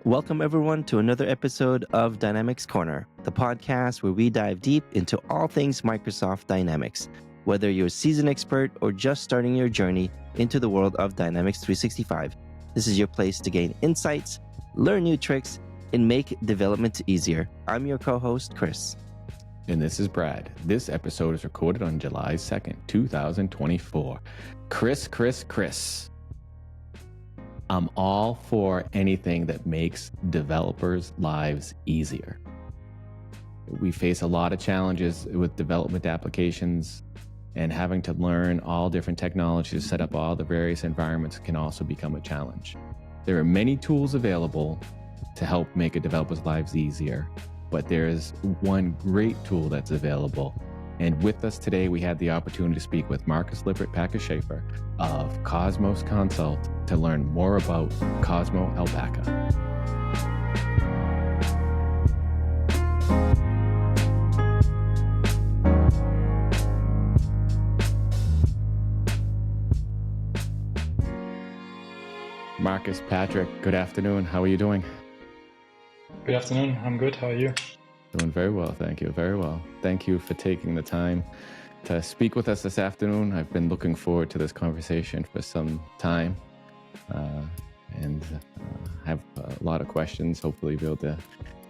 Welcome, everyone, to another episode of Dynamics Corner, the podcast where we dive deep into all things Microsoft Dynamics. Whether you're a seasoned expert or just starting your journey into the world of Dynamics 365, this is your place to gain insights, learn new tricks, and make development easier. I'm your co-host, Kris. And this is Brad. This episode is recorded on July 2nd, 2024. Kris. I'm all for anything that makes developers' lives easier. We face a lot of challenges with development applications, and having to learn all different technologies to set up all the various environments can also become a challenge. There are many tools available to help make a developer's lives easier, but there's one great tool that's available. And with us today, we had the opportunity to speak with Markus, Lippert, Schiefer of CosmoConsult to learn more about Cosmo Alpaca. Markus, Patrick, good afternoon. How are you doing? Good afternoon. I'm good. How are you? Doing very well, thank you. Very well. Thank you for taking the time to speak with us this afternoon. I've been looking forward to this conversation for some time and have a lot of questions. Hopefully you'll be able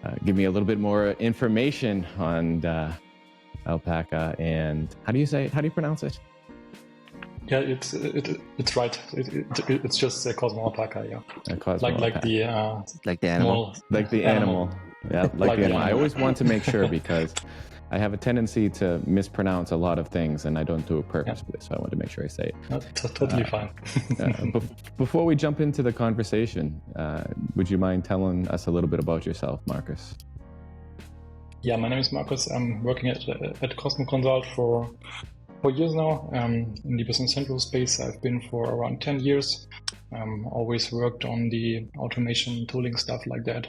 to give me a little bit more information on Alpaca. And how do you pronounce it? Yeah, it's right. It's just Cosmo Alpaca. Yeah, Cosmo Alpaca. Like the animal. Like the animal. Yeah, like the animal. I always want to make sure because I have a tendency to mispronounce a lot of things, and I don't do it purposefully. So I want to make sure I say it. That's totally fine. Before we jump into the conversation, would you mind telling us a little bit about yourself, Markus? Yeah, my name is Markus. I'm working at CosmoConsult for years now. In the Business Central space, I've been for around 10 years. Always worked on the automation tooling stuff like that.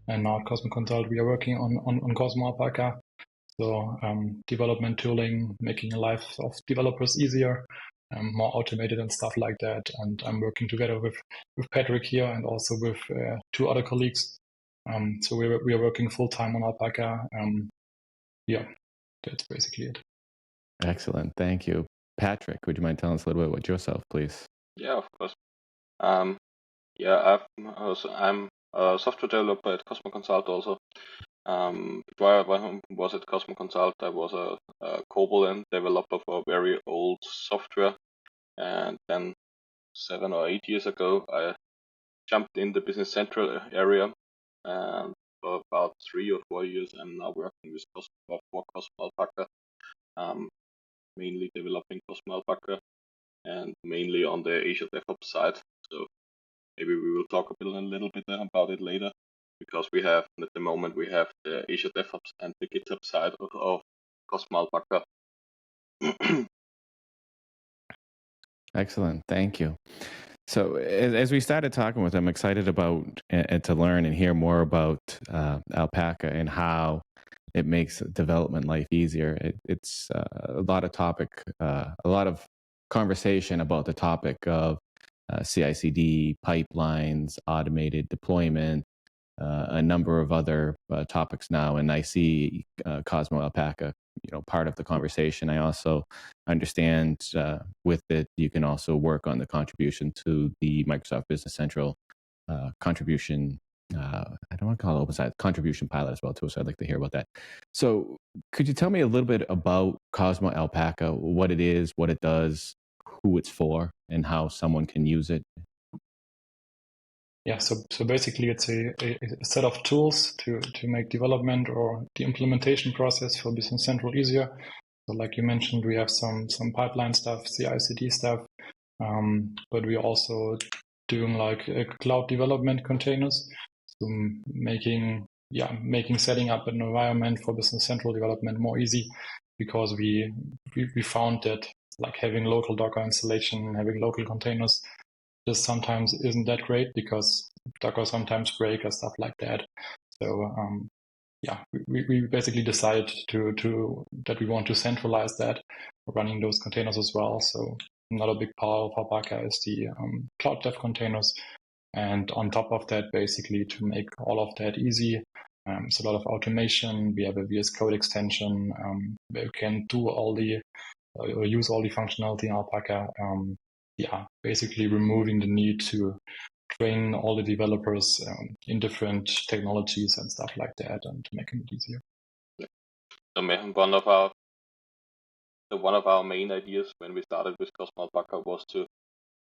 And now at CosmoConsult, we are working on Cosmo Alpaca. So development tooling, making the life of developers easier, more automated and stuff like that. And I'm working together with Patrick here and also with two other colleagues. So we are working full time on Alpaca. Yeah, that's basically it. Excellent. Thank you. Patrick, would you mind telling us a little bit about yourself, please? Yeah, of course. I'm a software developer at CosmoConsult also. Before I was at CosmoConsult, I was a COBOL developer for very old software. And then 7 or 8 years ago, I jumped in the Business Central area. And for about 3 or 4 years, I'm now working with Cosmo Alpaca, mainly developing Cosmo Alpaca and mainly on the Azure DevOps side. So maybe we will talk a little bit about it later, because at the moment we have the Azure DevOps and the GitHub side of Cosmo Alpaca. Excellent, thank you. So as we started talking with, I'm excited about to learn and hear more about Alpaca and how it makes development life easier. It's a lot of conversation about the topic of CI/CD, pipelines, automated deployment, a number of other topics now, and I see Cosmo Alpaca, part of the conversation. I also understand with it, you can also work on the contribution to the Microsoft Business Central contribution. I don't want to call it open side contribution pilot as well too. So I'd like to hear about that. So could you tell me a little bit about Cosmo Alpaca, what it is, what it does, who it's for, and how someone can use it? Yeah, so basically it's a set of tools to make development or the implementation process for Business Central easier. So like you mentioned, we have some pipeline stuff, CI/CD stuff, but we're also doing like cloud development containers. So setting up an environment for Business Central development more easy, because we found that like having local Docker installation, having local containers, just sometimes isn't that great, because Docker sometimes break or stuff like that. So we basically decided that we want to centralize that, running those containers as well. So another big part of Alpaca is the cloud dev containers, And on top of that, basically to make all of that easy, it's a lot of automation. We have a VS Code extension. We can do all the or use all the functionality in Alpaca. Basically removing the need to train all the developers in different technologies and stuff like that, and making it easier. So one of our main ideas when we started with Cosmo Alpaca was to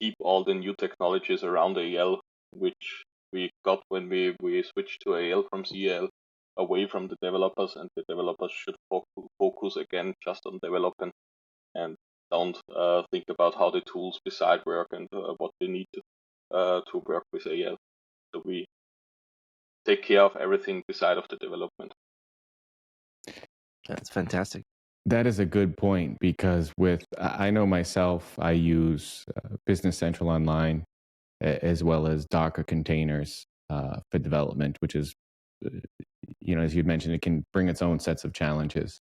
keep all the new technologies around AL, which we got when we switched to AL from CAL, away from the developers, and the developers should focus again just on development and don't think about how the tools beside work and what they need to work with AL. So we take care of everything beside of the development. That's fantastic. That is a good point, because I know myself, I use Business Central Online as well as Docker containers for development, which is, as you mentioned, it can bring its own sets of challenges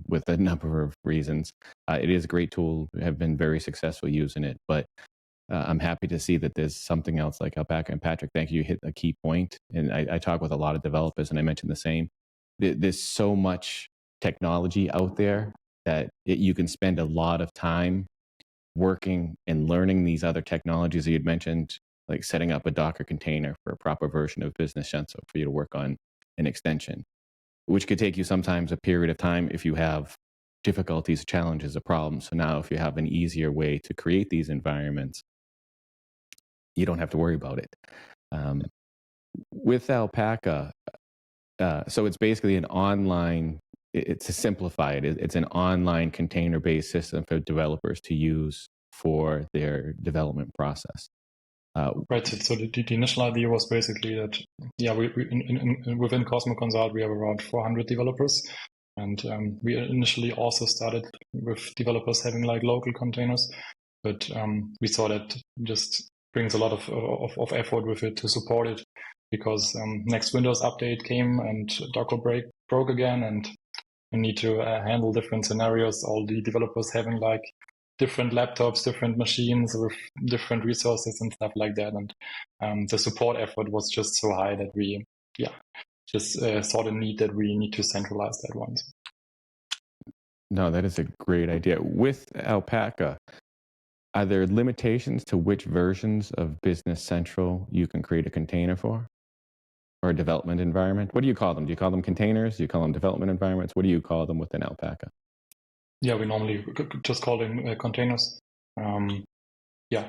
with a number of reasons. It is a great tool. I have been very successful using it, but I'm happy to see that there's something else like Alpaca. And Patrick, thank you. You hit a key point. And I talk with a lot of developers, and I mentioned the same. There's so much technology out there that you can spend a lot of time working and learning these other technologies that you'd mentioned, like setting up a Docker container for a proper version of Business Central for you to work on an extension, which could take you sometimes a period of time if you have difficulties, challenges, or problems. So now if you have an easier way to create these environments, you don't have to worry about it. With Alpaca, so it's basically an online, to simplify it, it's an online container-based system for developers to use for their development process. Right. So the initial idea was basically that, within CosmoConsult, we have around 400 developers. And we initially also started with developers having like local containers, but we saw that just brings a lot of effort with it to support it, because next Windows update came and Docker broke again, and we need to handle different scenarios. All the developers having like different laptops, different machines with different resources and stuff like that. And the support effort was just so high that we just saw the need that we need to centralize that once. No, that is a great idea. With Alpaca, are there limitations to which versions of Business Central you can create a container for, or a development environment? What do you call them? Do you call them containers? Do you call them development environments? What do you call them within Alpaca? Yeah, we normally just call them containers.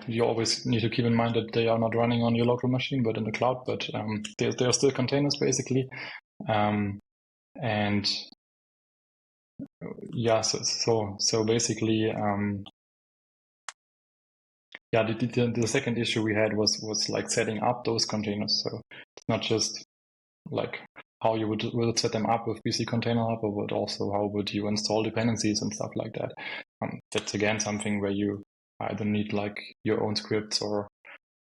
You always need to keep in mind that they are not running on your local machine, but in the cloud. But they are still containers, basically. So basically, the second issue we had was like setting up those containers. So it's not just like how you would set them up with BC Container Hub, but also how would you install dependencies and stuff like that. That's again something where you either need like your own scripts or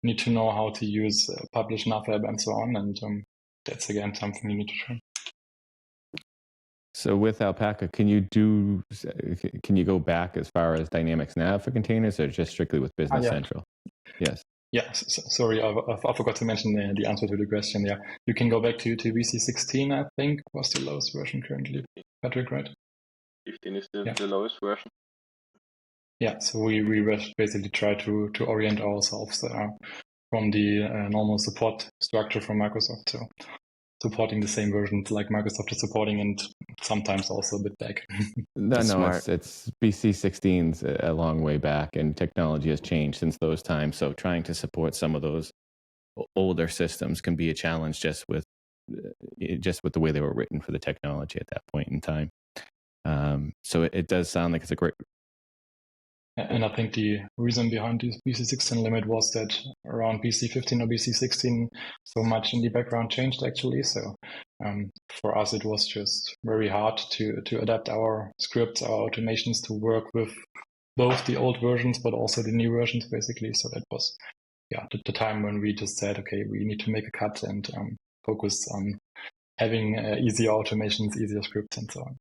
need to know how to use publish navab and so on. And that's again something you need to train. So with Alpaca, can you go back as far as Dynamics Nav for containers, or just strictly with Business Central? Yes. Yeah, sorry, I forgot to mention the answer to the question. Yeah, you can go back to VC16, I think, was the lowest version currently. Patrick, right? 15 is the lowest version. Yeah, so we basically try to orient ourselves from the normal support structure from Microsoft. So supporting the same versions like Microsoft is supporting, and sometimes also a bit back. It's BC16's a long way back, and technology has changed since those times. So trying to support some of those older systems can be a challenge just with the way they were written for the technology at that point in time. So it does sound like it's a great. And I think the reason behind this BC16 limit was that around BC15 or BC16, so much in the background changed actually. So for us, it was just very hard to adapt our scripts, our automations to work with both the old versions, but also the new versions, basically. So that was, the time when we just said, okay, we need to make a cut and focus on having easier automations, easier scripts, and so on.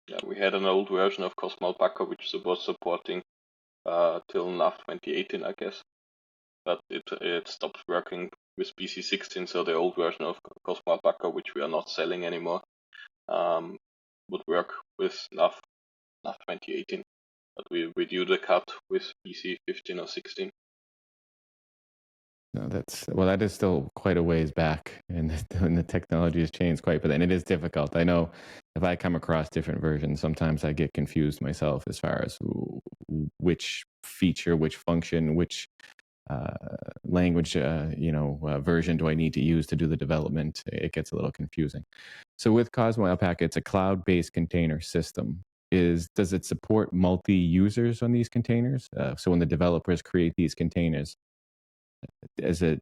Yeah, we had an old version of Cosmo Alpaca, which was supporting till NAV 2018, I guess. but it stopped working with PC16, so the old version of Cosmo Alpaca, which we are not selling anymore, would work with NAV 2018, but we do the cut with PC15 or 16. No, that is still quite a ways back, and the technology has changed quite. But then it is difficult. I know if I come across different versions, sometimes I get confused myself as far as which feature, which function, which language, version do I need to use to do the development. It gets a little confusing. So with Cosmo Alpaca, it's a cloud-based container system. Does it support multi-users on these containers? So when the developers create these containers, is it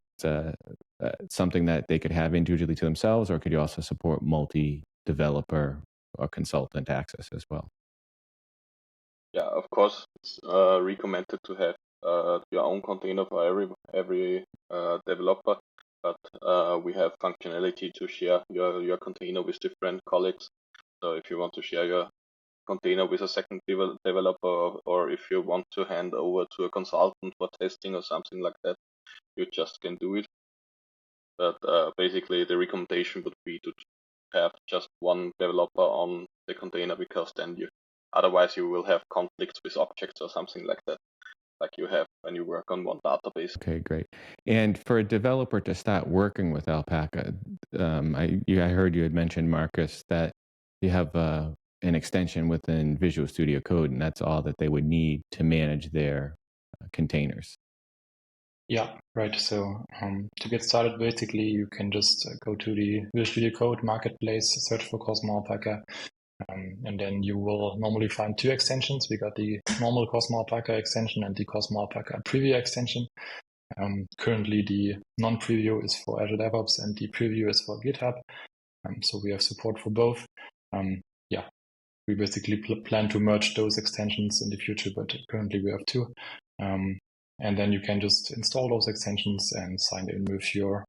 something that they could have individually to themselves, or could you also support multi-developer or consultant access as well? Yeah, of course, it's recommended to have your own container for every developer, but we have functionality to share your container with different colleagues. So if you want to share your container with a second developer, or if you want to hand over to a consultant for testing or something like that, you just can do it. But basically the recommendation would be to have just one developer on the container, because then otherwise you will have conflicts with objects or something like that, like you have when you work on one database. Okay, great. And for a developer to start working with Alpaca, I heard you had mentioned, Markus, that you have an extension within Visual Studio Code, and that's all that they would need to manage their containers. Yeah, right. So to get started, basically, you can just go to the Visual Studio Code marketplace, search for Cosmo Alpaca, and then you will normally find two extensions. We got the normal Cosmo Alpaca extension and the Cosmo Alpaca Preview extension. Currently, the non-preview is for Azure DevOps and the preview is for GitHub. So we have support for both. We basically plan to merge those extensions in the future, but currently we have two. And then you can just install those extensions and sign in with your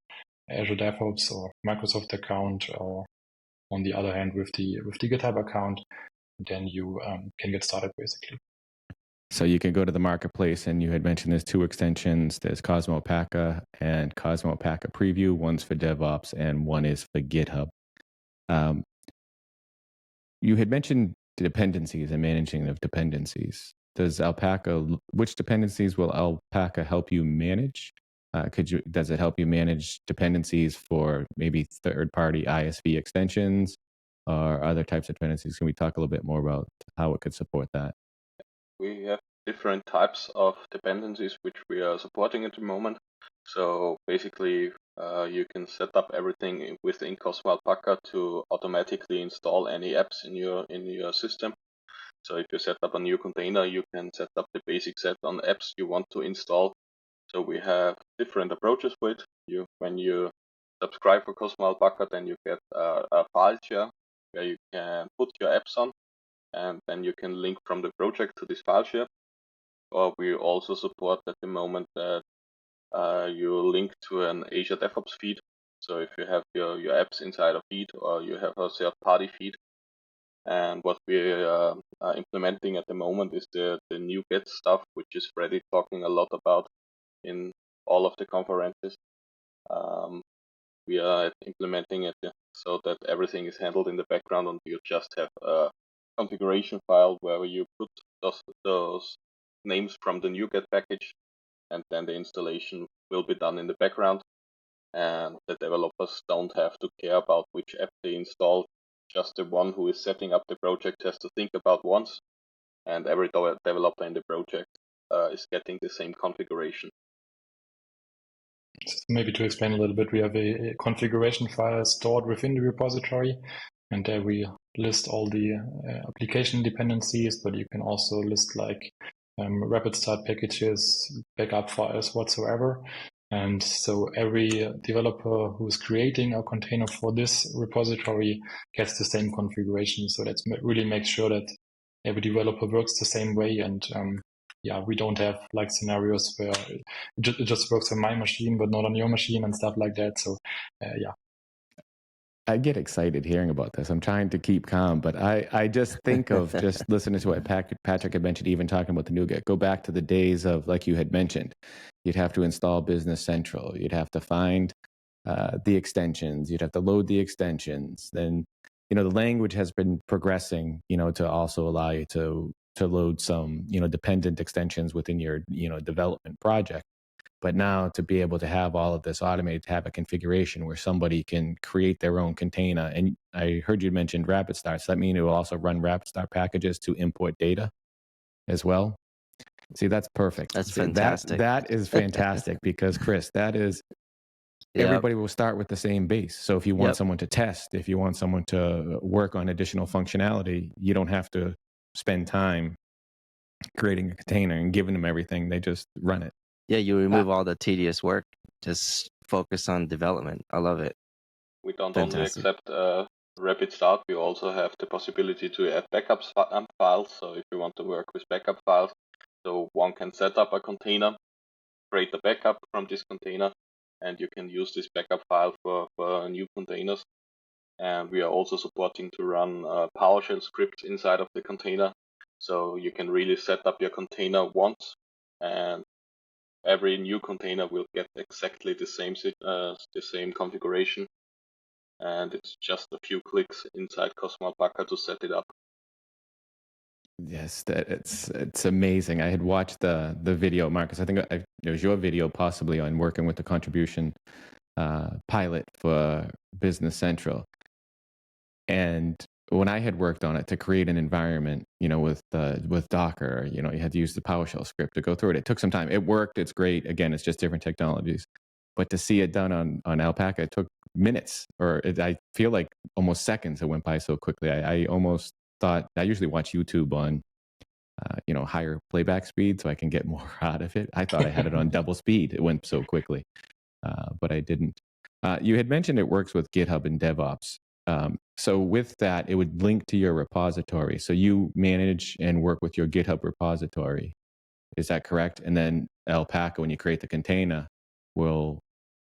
Azure DevOps or Microsoft account, or on the other hand with the GitHub account. And then you can get started basically. So you can go to the marketplace, and you had mentioned there's two extensions. There's Cosmo Alpaca and Cosmo Alpaca Preview. One's for DevOps and one is for GitHub. You had mentioned dependencies and managing of dependencies. Which dependencies will Alpaca help you manage? Does it help you manage dependencies for maybe third-party ISV extensions or other types of dependencies? Can we talk a little bit more about how it could support that? We have different types of dependencies which we are supporting at the moment. So basically, you can set up everything within Cosmo Alpaca to automatically install any apps in your system. So if you set up a new container, you can set up the basic set on apps you want to install. So we have different approaches for it. When you subscribe for Cosmo Alpaca, then you get a file share where you can put your apps on, and then you can link from the project to this file share. Or we also support at the moment that you link to an Azure DevOps feed. So if you have your apps inside a feed, or you have a third-party feed. And what we are implementing at the moment is the new Get stuff, which is Freddy talking a lot about in all of the conferences. We are implementing it so that everything is handled in the background, and you just have a configuration file where you put those names from the NuGet package, and then the installation will be done in the background, and the developers don't have to care about which app they install. Just the one who is setting up the project has to think about once, and every developer in the project is getting the same configuration. So maybe to explain a little bit, we have a configuration file stored within the repository, and there we list all the application dependencies, but you can also list like rapid start packages, backup files, whatsoever. And so every developer who's creating a container for this repository gets the same configuration. So that really makes sure that every developer works the same way. And we don't have like scenarios where it just works on my machine, but not on your machine and stuff like that. So I get excited hearing about this. I'm trying to keep calm, but I just think of just listening to what Patrick had mentioned, even talking about the NuGet. Go back to the days of, like you had mentioned, you'd have to install Business Central. You'd have to find the extensions. You'd have to load the extensions. Then, the language has been progressing, to also allow you to load some, dependent extensions within your, development project. But now to be able to have all of this automated, to have a configuration where somebody can create their own container. And I heard you mentioned Rapid Start. So that means it will also run Rapid Start packages to import data as well. See, that's perfect. That's See, fantastic. That is fantastic because, Kris, that is, everybody will start with the same base. So if you want someone to test, if you want someone to work on additional functionality, you don't have to spend time creating a container and giving them everything. They just run it. Yeah, you remove all the tedious work. Just focus on development. I love it. We don't Fantastic. only accept Rapid Start, we also have the possibility to add backup files. So if you want to work with backup files, so one can set up a container, create a backup from this container, and you can use this backup file for new containers. And we are also supporting to run PowerShell scripts inside of the container. So you can really set up your container once, and every new container will get exactly the same configuration, and it's just a few clicks inside Cosmo Alpaca to set it up. Yes, it's amazing. I had watched the video, Markus. I think it was your video, possibly, on working with the contribution pilot for Business Central. And when I had worked on it to create an environment, with Docker, you had to use the PowerShell script to go through it. It took some time. It worked. It's great. Again, it's just different technologies. But to see it done on Alpaca, it took minutes, or I feel like almost seconds. It went by so quickly. I almost thought, I usually watch YouTube on, higher playback speed so I can get more out of it. I thought I had it on double speed. It went so quickly, but I didn't. You had mentioned it works with GitHub and DevOps. So with that, it would link to your repository. So you manage and work with your GitHub repository. Is that correct? And then Alpaca, when you create the container, will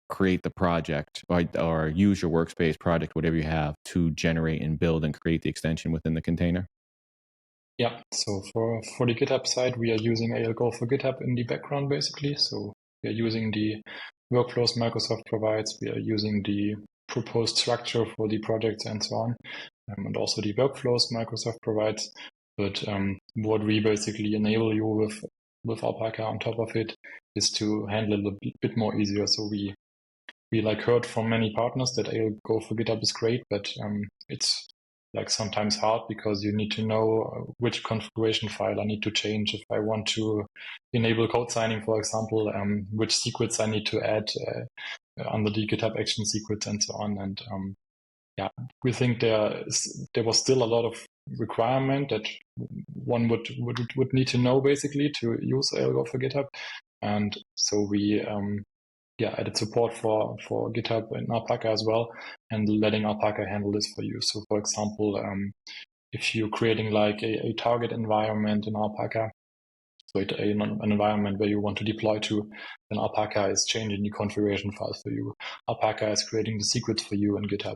create the project or use your workspace project, whatever you have, to generate and build and create the extension within the container? Yeah, so for the GitHub side, we are using ALGo for GitHub in the background, basically. So we are using the workflows Microsoft provides. We are using the proposed structure for the projects and so on, and also the workflows Microsoft provides. But what we basically enable you with Alpaca on top of it is to handle it a bit more easier. So we heard from many partners that ALGo for GitHub is great, but it's sometimes hard because you need to know which configuration file I need to change if I want to enable code signing, for example, which secrets I need to add under the GitHub action secrets and so on. And we think there was still a lot of requirement that one would need to know basically to use ALGo for GitHub. And so we added support for GitHub and Alpaca as well, and letting Alpaca handle this for you. So for example, if you're creating a target environment in Alpaca, so an environment where you want to deploy to, then Alpaca is changing the configuration files for you. Alpaca is creating the secrets for you in GitHub.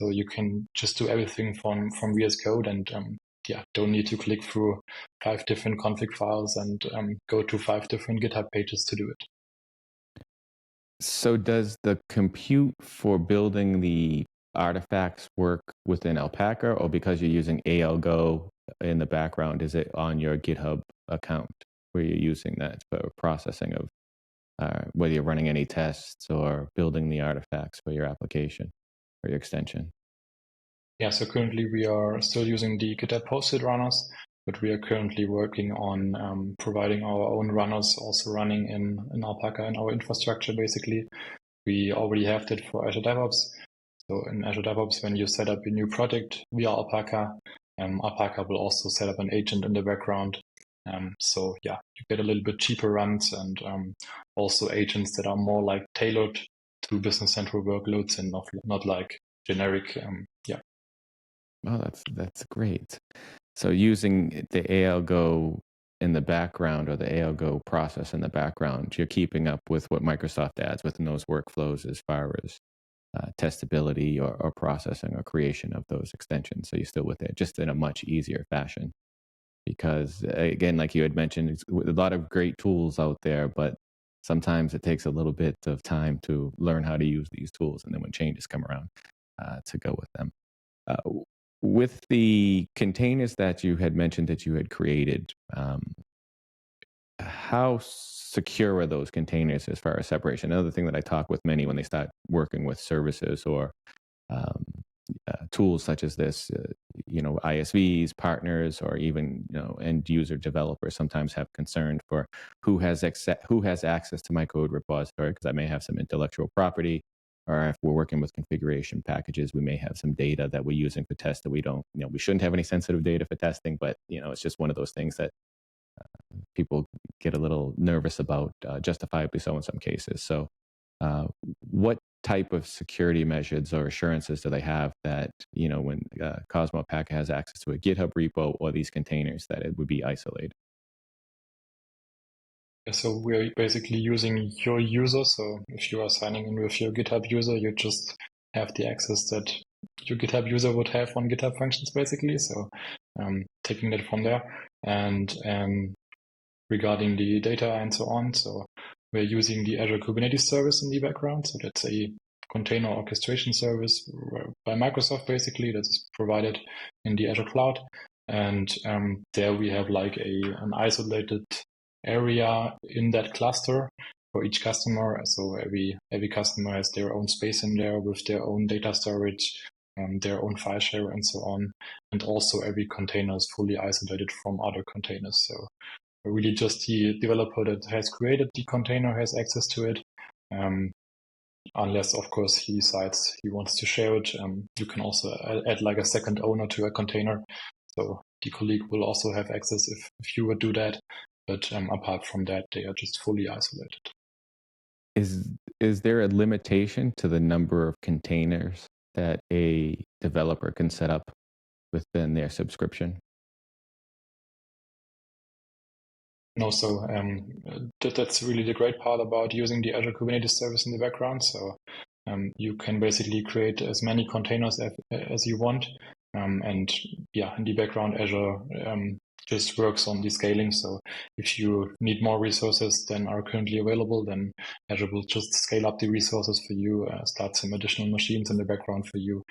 So you can just do everything from VS Code and don't need to click through 5 different config files and go to 5 different GitHub pages to do it. So does the compute for building the artifacts work within Alpaca, or because you're using ALGo in the background, is it on your GitHub account where you're using that for processing of whether you're running any tests or building the artifacts for your application or your extension? Yeah, so currently we are still using the GitHub hosted runners, but we are currently working on providing our own runners also running in Alpaca in our infrastructure, basically. We already have that for Azure DevOps. So in Azure DevOps, when you set up a new project via Alpaca, Alpaca will also set up an agent in the background. So you get a little bit cheaper runs and also agents that are more tailored to Business Central workloads and not like generic. Oh, that's great. So using the ALGo in the background, or the ALGo process in the background, you're keeping up with what Microsoft adds within those workflows as far as testability or processing or creation of those extensions. So you're still with it, just in a much easier fashion. Because again, like you had mentioned, it's a lot of great tools out there, but sometimes it takes a little bit of time to learn how to use these tools, and then when changes come around, to go with them. With the containers that you had mentioned that you had created, how secure are those containers as far as separation? Another thing that I talk with many when they start working with services or um, tools such as this, ISVs, partners, or even end user developers sometimes have concern for who has access to my code repository, because I may have some intellectual property, or if we're working with configuration packages, we may have some data that we're using for test that we don't, we shouldn't have any sensitive data for testing, but it's just one of those things that people get a little nervous about, justifiably so in some cases. So, what type of security measures or assurances do they have that, when Cosmo Alpaca has access to a GitHub repo or these containers, that it would be isolated? So we're basically using your user. So if you are signing in with your GitHub user, you just have the access that your GitHub user would have on GitHub Functions, basically. So taking that from there. And regarding the data and so on, so we're using the Azure Kubernetes service in the background. So that's a container orchestration service by Microsoft, basically, that's provided in the Azure cloud. And there we have like an isolated area in that cluster for each customer. So every customer has their own space in there with their own data storage, their own file share and so on. And also every container is fully isolated from other containers. So really just the developer that has created the container has access to it. Unless, of course, he decides he wants to share it. You can also add like a second owner to a container. So the colleague will also have access if you would do that. But apart from that, they are just fully isolated. Is there a limitation to the number of containers that a developer can set up within their subscription? No, so that's really the great part about using the Azure Kubernetes service in the background. So you can basically create as many containers as you want. And yeah, in the background, Azure just works on the scaling. So if you need more resources than are currently available, then Azure will just scale up the resources for you, start some additional machines in the background for you.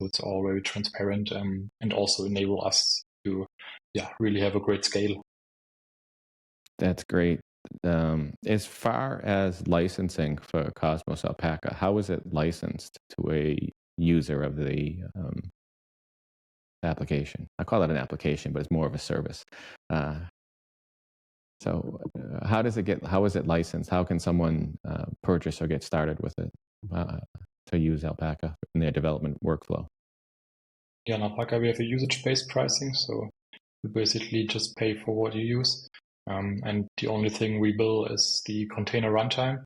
So it's all very transparent and also enable us to really have a great scale. That's great. As far as licensing for Cosmos Alpaca, how is it licensed to a user of the application? I call it an application, but it's more of a service. So how is it licensed? How can someone purchase or get started with it to use Alpaca in their development workflow? Yeah, in Alpaca, we have a usage-based pricing. So you basically just pay for what you use. And the only thing we bill is the container runtime.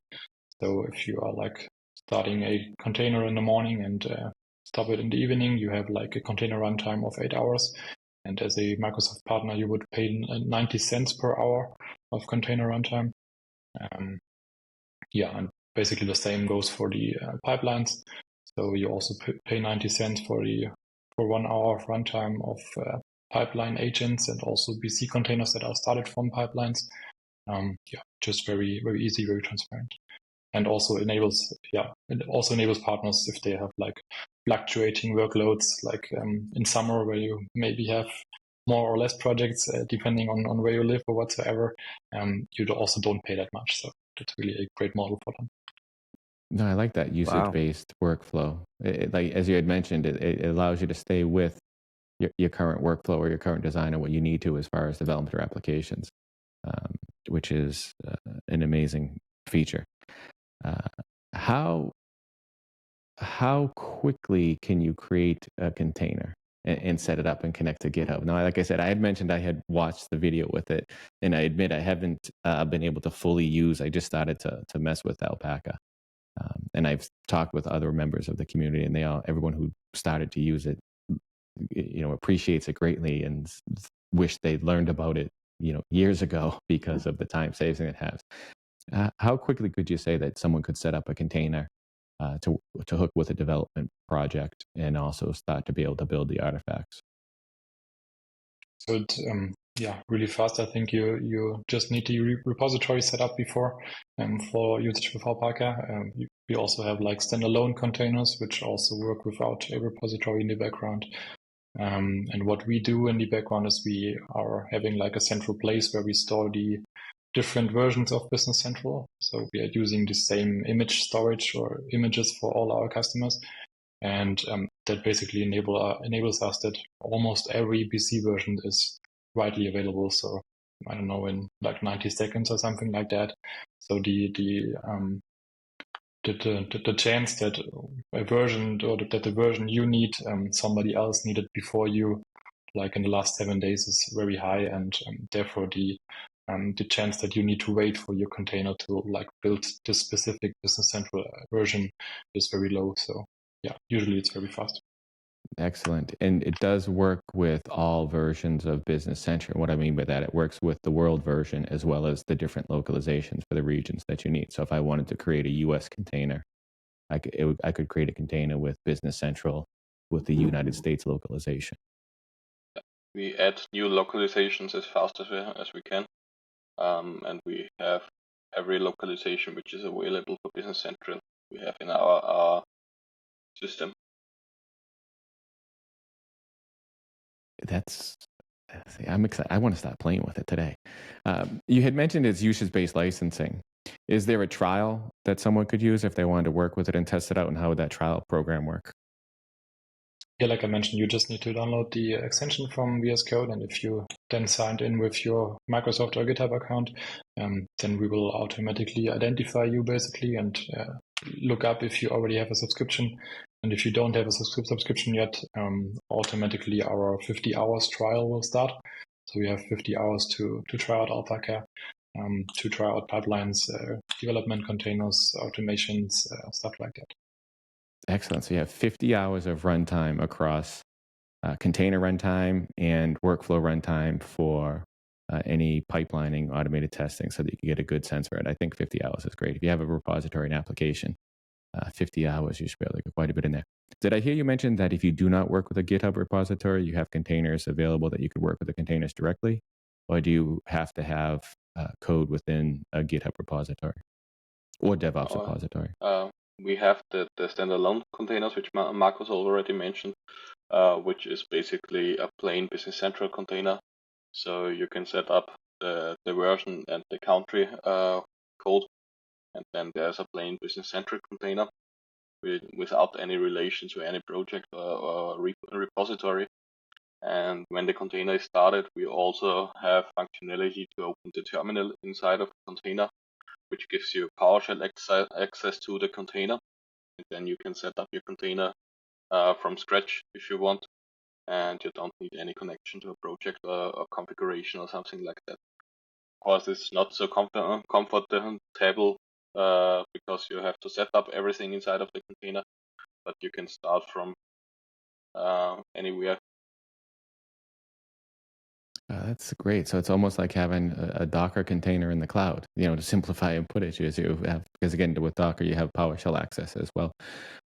So if you are like starting a container in the morning and stop it in the evening, you have like a container runtime of 8 hours. And as a Microsoft partner, you would pay 90 cents per hour of container runtime. And basically the same goes for the pipelines. So you also pay 90 cents for 1 hour of runtime of pipeline agents and also BC containers that are started from pipelines. Just very, very easy, very transparent. And also enables partners if they have like fluctuating workloads, like in summer where you maybe have more or less projects depending on where you live or whatsoever. You also don't pay that much. So that's really a great model for them. No, I like that usage-based workflow. Like as you had mentioned, it allows you to stay with your current workflow or your current design and what you need to as far as development or applications, which is an amazing feature. How quickly can you create a container and set it up and connect to GitHub? Now, like I said, I had mentioned I had watched the video with it, and I admit I haven't been able to fully use. I just started to mess with Alpaca, and I've talked with other members of the community, and everyone who started to use it, appreciates it greatly and wish they'd learned about it, years ago because of the time saving it has. How quickly could you say that someone could set up a container to hook with a development project and also start to be able to build the artifacts. So it, really fast. I think you just need the repository set up before for usage with Alpaca. We also have like standalone containers, which also work without a repository in the background. And what we do in the background is we are having like a central place where we store the different versions of Business Central. So we are using the same image storage or images for all our customers. And that basically enables us that almost every BC version is widely available. So I don't know, in like 90 seconds or something like that. So the chance that a version or that the version you need somebody else needed before you, like in the last 7 days, is very high, and therefore the chance that you need to wait for your container to like build this specific Business Central version is very low. So yeah, usually it's very fast. Excellent. And it does work with all versions of Business Central. What I mean by that, it works with the world version as well as the different localizations for the regions that you need. So if I wanted to create a US container, I could create a container with Business Central with the United States localization. We add new localizations as fast as we can. And we have every localization which is available for Business Central we have in our system. I'm excited. I want to start playing with it today. You had mentioned it's usage-based licensing. Is there a trial that someone could use if they wanted to work with it and test it out? And how would that trial program work? Yeah, like I mentioned, you just need to download the extension from VS Code, and if you then signed in with your Microsoft or GitHub account, then we will automatically identify you basically and look up if you already have a subscription. And if you don't have a subscription yet, automatically our 50 hours trial will start. So we have 50 hours to try out Alpaca, to try out pipelines, development containers, automations, stuff like that. Excellent. So you have 50 hours of runtime across container runtime and workflow runtime for any pipelining, automated testing, so that you can get a good sense for it. I think 50 hours is great. If you have a repository and application, 50 hours, you should be able to get quite a bit in there. Did I hear you mention that if you do not work with a GitHub repository, you have containers available that you could work with the containers directly? Or do you have to have code within a GitHub repository or DevOps repository? We have the standalone containers, which Markus already mentioned, which is basically a plain Business Central container. So you can set up the version and the country code, and then there's a plain Business Central container without any relation to any project or repository. And when the container is started, we also have functionality to open the terminal inside of the container, which gives you PowerShell access to the container. And then you can set up your container from scratch if you want, and you don't need any connection to a project or configuration or something like that. Of course, it's not so comfortable because you have to set up everything inside of the container, but you can start from anywhere. That's great. So it's almost like having a Docker container in the cloud, to simplify and put it, as you have, because again, with Docker, you have PowerShell access as well.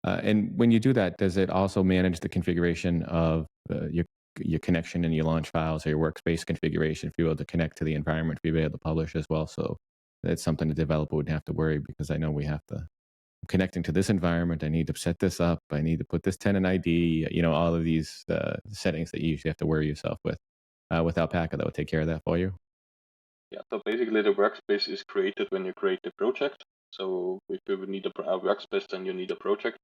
And when you do that, does it also manage the configuration of your connection and your launch files or your workspace configuration if you're able to connect to the environment, to be able to publish as well? So that's something the developer wouldn't have to worry, because I know we have to, connecting to this environment, I need to set this up, I need to put this tenant ID, all of these settings that you usually have to worry yourself with. With Alpaca, that would take care of that for you. Yeah, so basically the workspace is created when you create the project. So if you would need a workspace, then you need a project.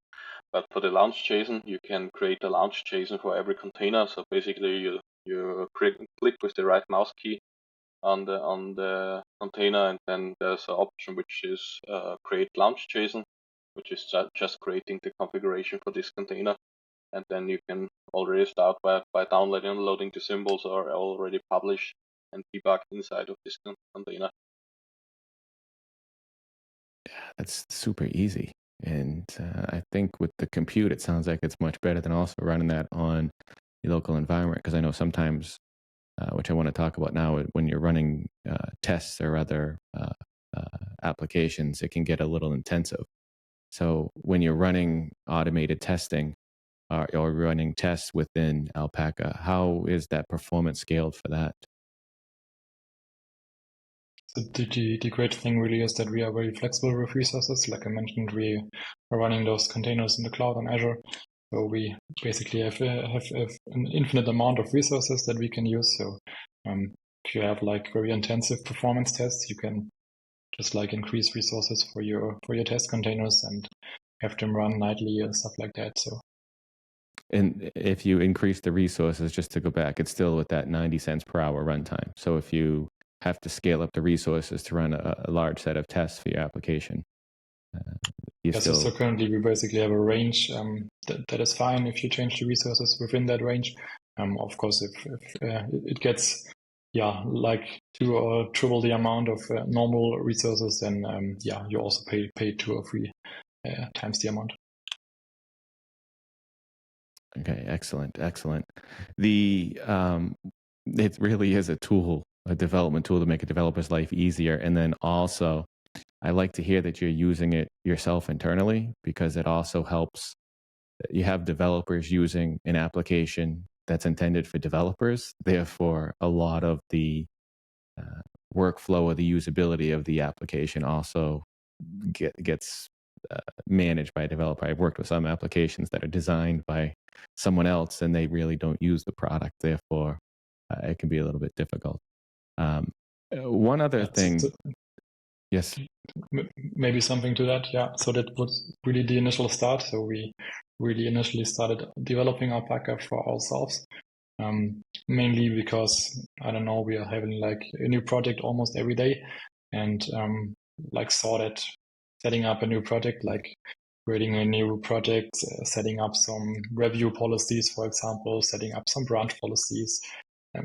But for the launch JSON, you can create a launch JSON for every container. So basically you click with the right mouse key on the container, and then there's an option which is create launch JSON, which is just creating the configuration for this container. And then you can already start by downloading and loading the symbols, or already publish and debug inside of this container. Yeah, that's super easy. And I think with the compute, it sounds like it's much better than also running that on your local environment. Because I know sometimes, which I want to talk about now, when you're running tests or other applications, it can get a little intensive. So when you're running automated testing or running tests within Alpaca, how is that performance scaled for that? So the great thing really is that we are very flexible with resources. Like I mentioned, we are running those containers in the cloud on Azure. So we basically have an infinite amount of resources that we can use. So if you have like very intensive performance tests, you can just like increase resources for your test containers and have them run nightly and stuff like that. So. And if you increase the resources, just to go back, it's still with that 90 cents per hour runtime. So if you have to scale up the resources to run a large set of tests for your application, so currently we basically have a range that is fine if you change the resources within that range. Of course, if it gets like 2 or triple the amount of normal resources, then you also pay 2 or 3 times the amount. Okay, excellent. The it really is a tool, a development tool to make a developer's life easier. And then also, I like to hear that you're using it yourself internally, because it also helps. You have developers using an application that's intended for developers. Therefore, a lot of the workflow or the usability of the application also gets managed by a developer. I've worked with some applications that are designed by someone else and they really don't use the product. Therefore, it can be a little bit difficult. One other thing. Yes. Maybe something to that. Yeah. So that was really the initial start. So we really initially started developing Alpaca for ourselves. Mainly because, I don't know, we are having like a new project almost every day, and like saw that setting up a new project, like creating a new project, setting up some review policies, for example, setting up some branch policies,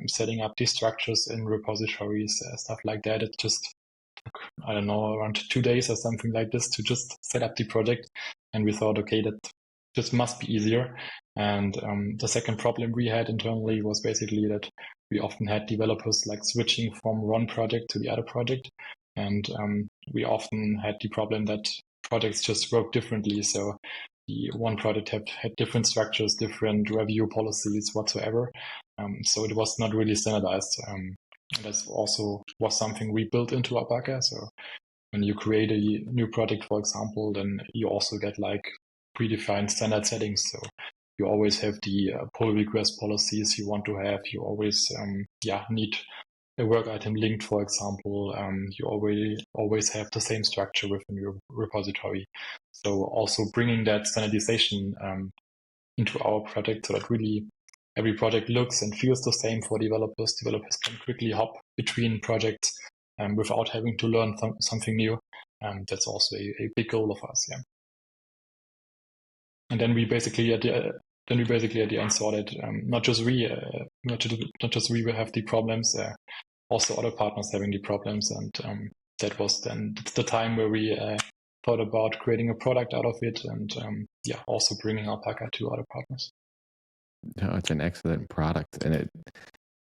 setting up these structures in repositories, stuff like that. It just took, I don't know, around 2 days or something like this to just set up the project. And we thought, okay, that just must be easier. And the second problem we had internally was basically that we often had developers like switching from one project to the other project. And we often had the problem that projects just work differently. So the one project had different structures, different review policies whatsoever. So it was not really standardized. And that also was something we built into Alpaca. So when you create a new project, for example, then you also get like predefined standard settings. So you always have the pull request policies you want to have. You always need a work item linked, for example. You always have the same structure within your repository. So also bringing that standardization into our project, so that really every project looks and feels the same for developers. Developers can quickly hop between projects without having to learn something new. That's also a big goal of us. Yeah. And then we basically at the end saw that not just we will have the problems, also other partners having the problems, and that was then the time where we thought about creating a product out of it, and also bringing Alpaca to other partners. No, it's an excellent product, and it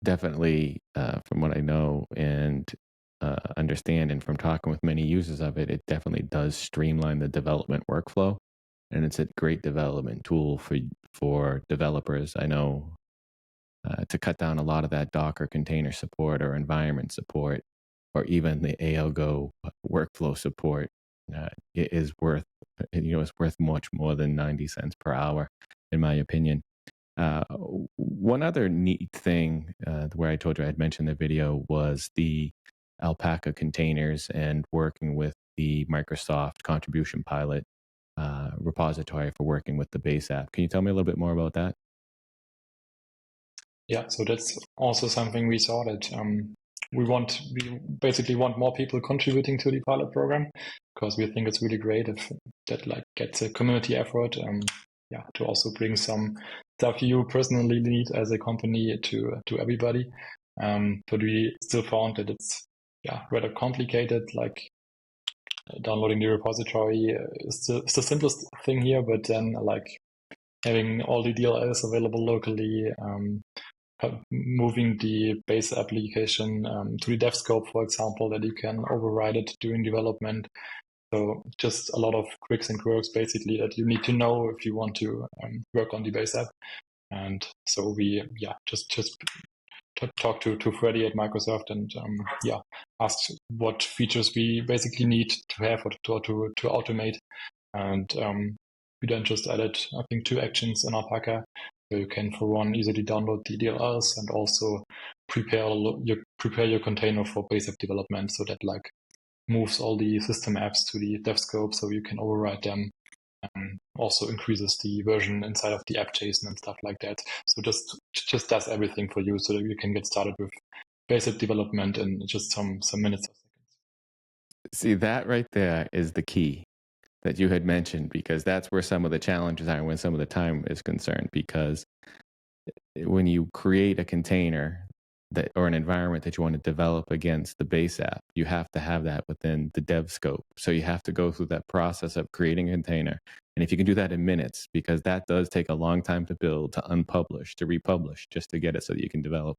definitely, from what I know and understand, and from talking with many users of it, it definitely does streamline the development workflow. And it's a great development tool for developers. I know to cut down a lot of that Docker container support or environment support, or even the ALGO workflow support, it is worth much more than 90 cents per hour, in my opinion. One other neat thing where I told you I'd mentioned the video was the Alpaca containers and working with the Microsoft contribution pilot repository for working with the base app. Can you tell me a little bit more about that? Yeah, so that's also something we saw that we basically want more people contributing to the pilot program, because we think it's really great if that like gets a community effort. To also bring some stuff you personally need as a company to everybody. But we still found that it's rather complicated. Like downloading the repository is the simplest thing here, but then like having all the DLLs available locally, moving the base application to the dev scope, for example, that you can override it during development. So just a lot of quirks and quirks basically that you need to know if you want to work on the base app. And so we just talk to Freddie at Microsoft and asked what features we basically need to have or to automate. And we then just added, I think, 2 actions in Alpaca. So you can, for one, easily download the DLLs and also prepare your container for base app development, so that like moves all the system apps to the dev scope so you can override them. Also increases the version inside of the app JSON and stuff like that. So just does everything for you so that you can get started with basic development in just some minutes or seconds. See, that right there is the key that you had mentioned, because that's where some of the challenges are when some of the time is concerned. Because when you create a container or an environment that you want to develop against the base app, you have to have that within the dev scope. So you have to go through that process of creating a container. And if you can do that in minutes, because that does take a long time to build, to unpublish, to republish, just to get it so that you can develop.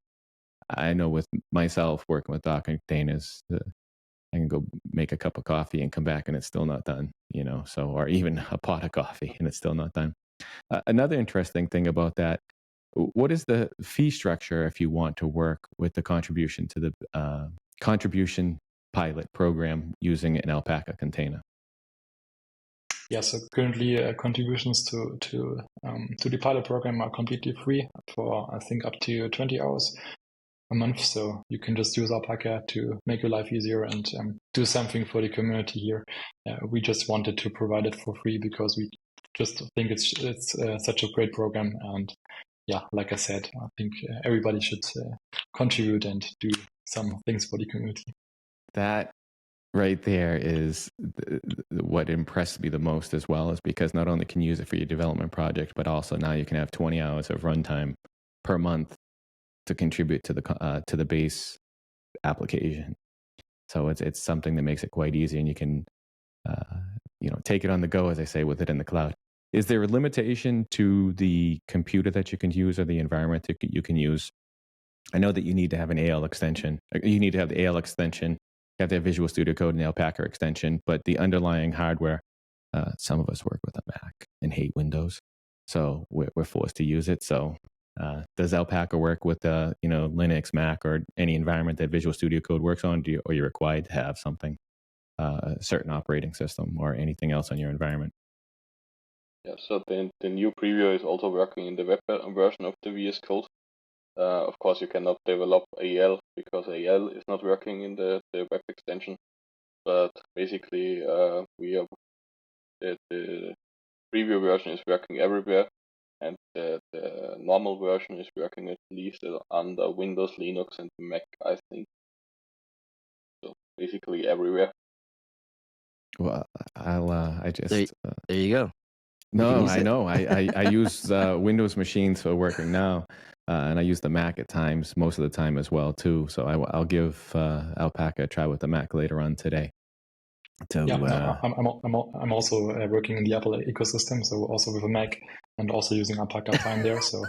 I know with myself working with Docker containers, I can go make a cup of coffee and come back and it's still not done, so, or even a pot of coffee and it's still not done. Another interesting thing about that, what is the fee structure if you want to work with the contribution to the contribution pilot program using an Alpaca container? Yeah, so currently contributions to the pilot program are completely free for, I think, up to 20 hours a month. So you can just use Alpaca to make your life easier and do something for the community here. We just wanted to provide it for free because we just think it's such a great program. And yeah, like I said, I think everybody should contribute and do some things for the community. That right there is what impressed me the most as well, is because not only can you use it for your development project, but also now you can have 20 hours of runtime per month to contribute to the base application. So it's something that makes it quite easy, and you can take it on the go, as I say, with it in the cloud. Is there a limitation to the computer that you can use or the environment that you can use? I know that you need to have an AL extension. You need to have the AL extension. You have to have Visual Studio Code and the Alpaca extension, but the underlying hardware, some of us work with a Mac and hate Windows, so we're forced to use it. So does Alpaca work with Linux, Mac, or any environment that Visual Studio Code works on? Or are you required to have something, a certain operating system or anything else on your environment? Yeah, so the new preview is also working in the web version of the VS Code. Of course, you cannot develop AL because AL is not working in the web extension. But basically, the preview version is working everywhere, and the normal version is working at least under Windows, Linux, and Mac, I think. So basically everywhere. Well, I just there you go. No, I know. I use Windows machines for working now, and I use the Mac at times, most of the time as well too. So I'll give Alpaca a try with the Mac later on today. I'm also working in the Apple ecosystem, so also with a Mac and also using Alpaca fine there. So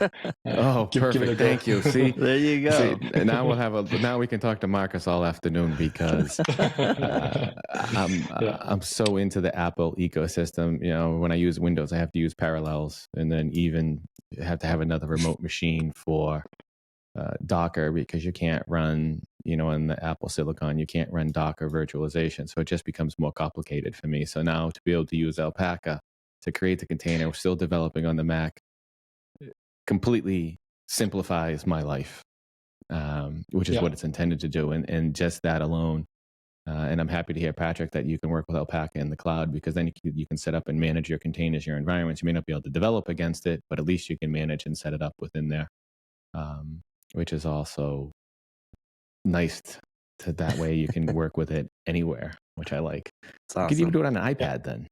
perfect. Thank you. See, there you go. See, now we can talk to Markus all afternoon, because I'm so into the Apple ecosystem. When I use Windows, I have to use Parallels, and then even have to have another remote machine for Docker, because you can't run, in the Apple Silicon, you can't run Docker virtualization. So it just becomes more complicated for me. So now to be able to use Alpaca to create the container, we're still developing on the Mac, completely simplifies my life, which is what it's intended to do. And just that alone. And I'm happy to hear, Patrick, that you can work with Alpaca in the cloud, because then you can set up and manage your containers, your environments. You may not be able to develop against it, but at least you can manage and set it up within there. Which is also nice to that way you can work with it anywhere, which I like. Awesome. You can even do it on an iPad then.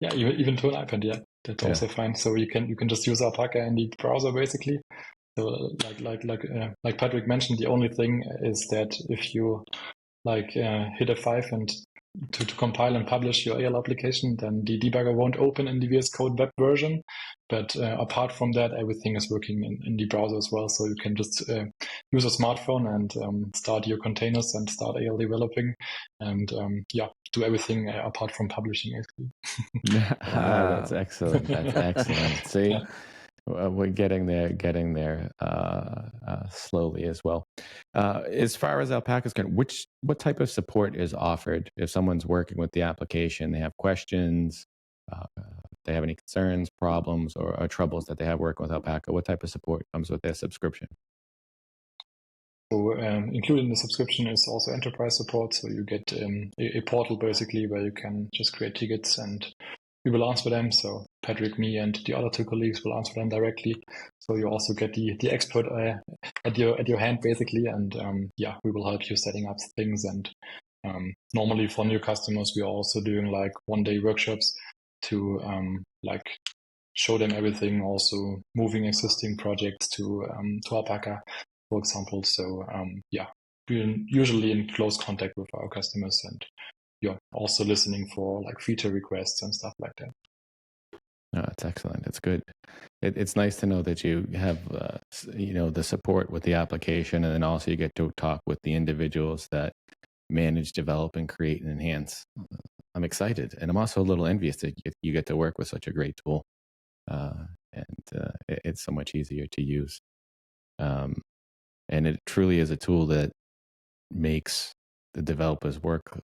Yeah, even to an iPad, that's also fine. So you can just use Alpaca in the browser basically. So like Patrick mentioned, the only thing is that if you hit F5 and to compile and publish your AL application, then the debugger won't open in the VS Code web version. But apart from that, everything is working in the browser as well. So you can just use a smartphone and start your containers and start AL developing and do everything apart from publishing, actually. That's excellent. That's excellent. See, we're getting there slowly as well. As far as Alpaca is concerned, what type of support is offered if someone's working with the application? They have questions, they have any concerns, problems, or troubles that they have working with Alpaca. What type of support comes with their subscription? So included in the subscription is also enterprise support. So you get a portal basically where you can just create tickets and we will answer them. So Patrick, me, and the other 2 colleagues will answer them directly. So you also get the expert at your hand basically, and we will help you setting up things. And normally for new customers, we are also doing like 1-day workshops to show them everything. Also moving existing projects to Alpaca, for example. So we're usually in close contact with our customers and also listening for like feature requests and stuff like that. No, that's excellent. It's good. It's nice to know that you have, the support with the application, and then also you get to talk with the individuals that manage, develop, and create and enhance. I'm excited, and I'm also a little envious that you get to work with such a great tool, and it's so much easier to use. And it truly is a tool that makes the developers' work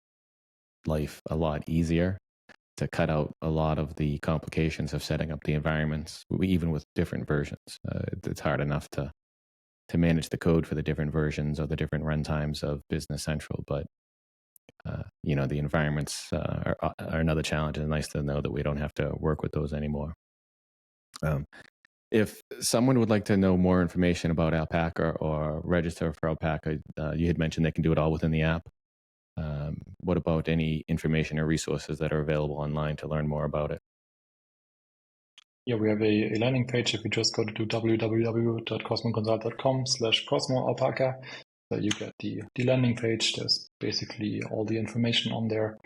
life a lot easier, to cut out a lot of the complications of setting up the environments, even with different versions. It's hard enough to manage the code for the different versions or the different runtimes of Business Central, but the environments are another challenge. It's nice to know that we don't have to work with those anymore. If someone would like to know more information about Alpaca or register for Alpaca, you had mentioned they can do it all within the app. What about any information or resources that are available online to learn more about it? Yeah, we have a landing page. If you just go to www.cosmoconsult.com/Cosmo Alpaca, so you get the landing page. There's basically all the information on there.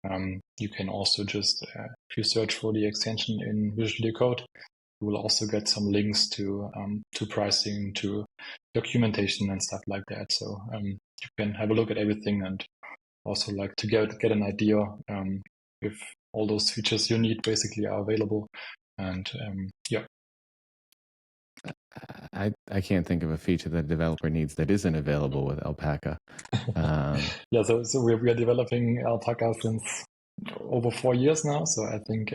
You can also just, if you search for the extension in Visual Code, you will also get some links to pricing, to documentation and stuff like that. So you can have a look at everything and also like to get an idea if all those features you need basically are available. And I can't think of a feature that a developer needs that isn't available with Alpaca. So we are developing Alpaca since over 4 years now. So I think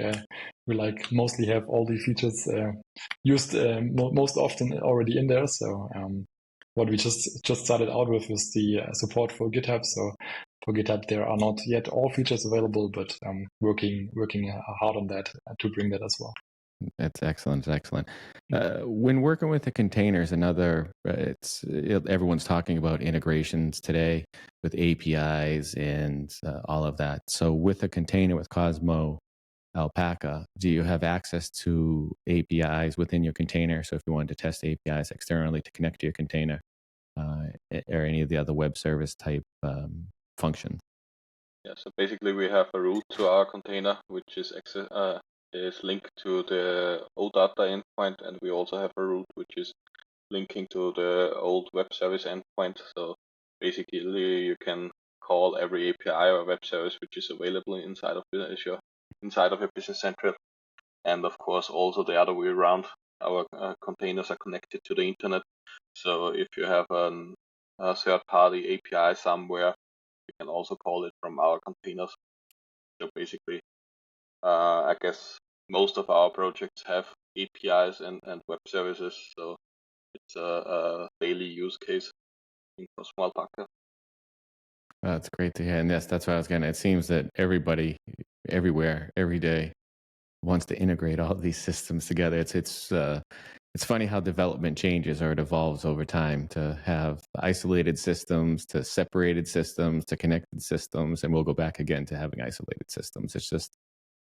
we like mostly have all the features used most often already in there. So what we just started out with is the support for GitHub. So for GitHub, there are not yet all features available, but working hard on that to bring that as well. That's excellent. Excellent. When working with the containers, everyone's talking about integrations today with APIs and all of that. So with a container with Cosmo Alpaca, do you have access to APIs within your container? So if you wanted to test APIs externally to connect to your container, or any of the other web service type functions? Yeah, so basically we have a route to our container, which is linked to the OData endpoint, and we also have a route which is linking to the old web service endpoint. So basically you can call every API or web service which is available inside of Azure, inside of a Business Central. And of course also the other way around, our containers are connected to the internet. So if you have a third-party API somewhere, you can also call it from our containers. So basically, I guess most of our projects have APIs and web services, so it's a daily use case in Cosmo Alpaca. That's great to hear. And yes, that's what I was getting. It seems that everybody, everywhere, every day wants to integrate all these systems together. It's funny how development changes or it evolves over time to have isolated systems, to separated systems, to connected systems, and we'll go back again to having isolated systems. It's just,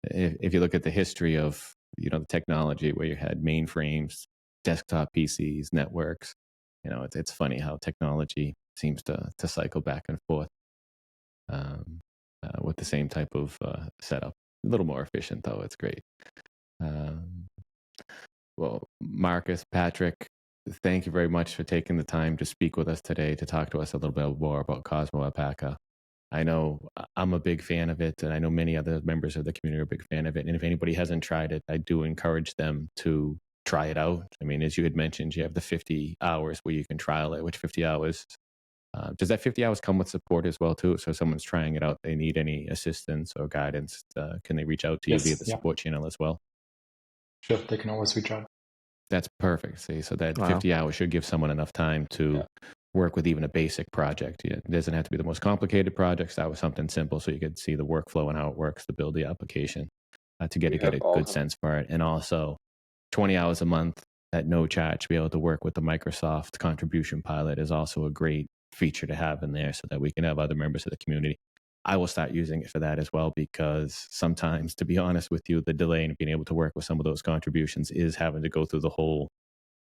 if you look at the history of the technology where you had mainframes, desktop PCs, networks, it's funny how technology seems to cycle back and forth with the same type of setup. A little more efficient though. It's great. Well, Markus, Patrick, thank you very much for taking the time to speak with us today, to talk to us a little bit more about Cosmo Alpaca. I know I'm a big fan of it, and I know many other members of the community are a big fan of it. And if anybody hasn't tried it, I do encourage them to try it out. I mean, as you had mentioned, you have the 50 hours where you can trial it, which 50 hours, does that 50 hours come with support as well too? So if someone's trying it out, they need any assistance or guidance, can they reach out to you via the support channel as well? Sure, they can always reach out. That's perfect. See, so that 50 hours should give someone enough time to work with even a basic project. It doesn't have to be the most complicated project. That was something simple, so you could see the workflow and how it works to build the application to get a good sense for it. And also 20 hours a month at no charge to be able to work with the Microsoft contribution pilot is also a great feature to have in there, so that we can have other members of the community. I will start using it for that as well, because sometimes, to be honest with you, the delay in being able to work with some of those contributions is having to go through the whole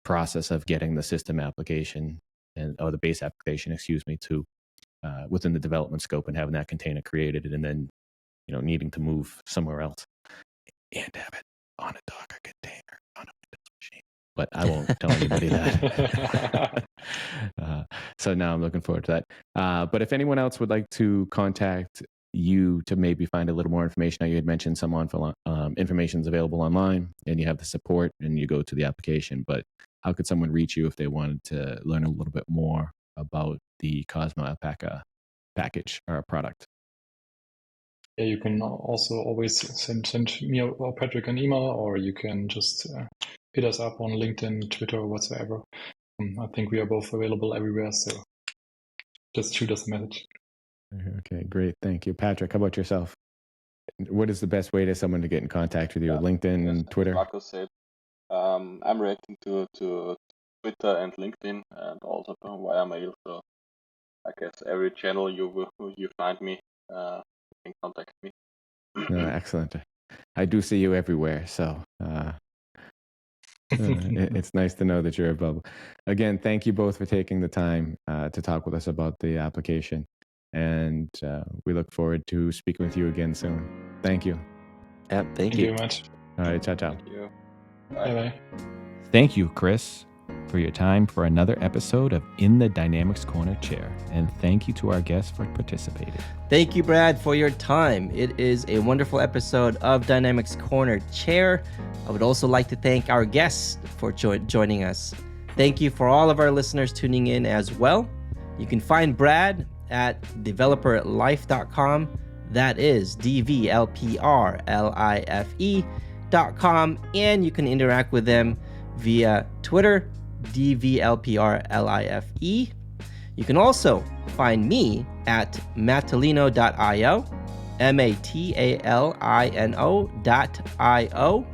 process of getting the system application or the base application, to within the development scope and having that container created, and then needing to move somewhere else and have it on a Docker container on a Windows machine. But I won't tell anybody that. So now I'm looking forward to that. But if anyone else would like to contact you to maybe find a little more information, now you had mentioned some information is available online, and you have the support and you go to the application. But how could someone reach you if they wanted to learn a little bit more about the Cosmo Alpaca package or product? Yeah, you can also always send me or Patrick an email, or you can just hit us up on LinkedIn, Twitter, or whatsoever. I think we are both available everywhere, so just shoot us a message. Okay, great. Thank you. Patrick, how about yourself? What is the best way to someone to get in contact with you? LinkedIn and Twitter? Markus said, I'm reacting to Twitter and LinkedIn, and also via mail. So I guess every channel you find me, you can contact me. Excellent. I do see you everywhere, so it's nice to know that you're available. Again, thank you both for taking the time to talk with us about the application, and we look forward to speaking with you again soon. Thank you. Thank you very much. All right, ciao. Thank you. Bye. Thank you, Kris, for your time for another episode of In the Dynamics Corner Chair. And thank you to our guests for participating. Thank you, Brad, for your time. It is a wonderful episode of Dynamics Corner Chair. I would also like to thank our guests for joining us. Thank you for all of our listeners tuning in as well. You can find Brad at developerlife.com. That is DVLPRLIFE.com. And you can interact with them via Twitter, DVLPRLIFE. You can also find me at matalino.io, MATALINO.io.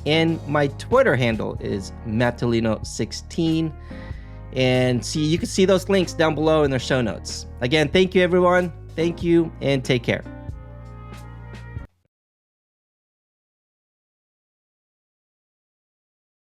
And my Twitter handle is matalino16. And you can see those links down below in the show notes. Again, thank you, everyone. Thank you, and take care.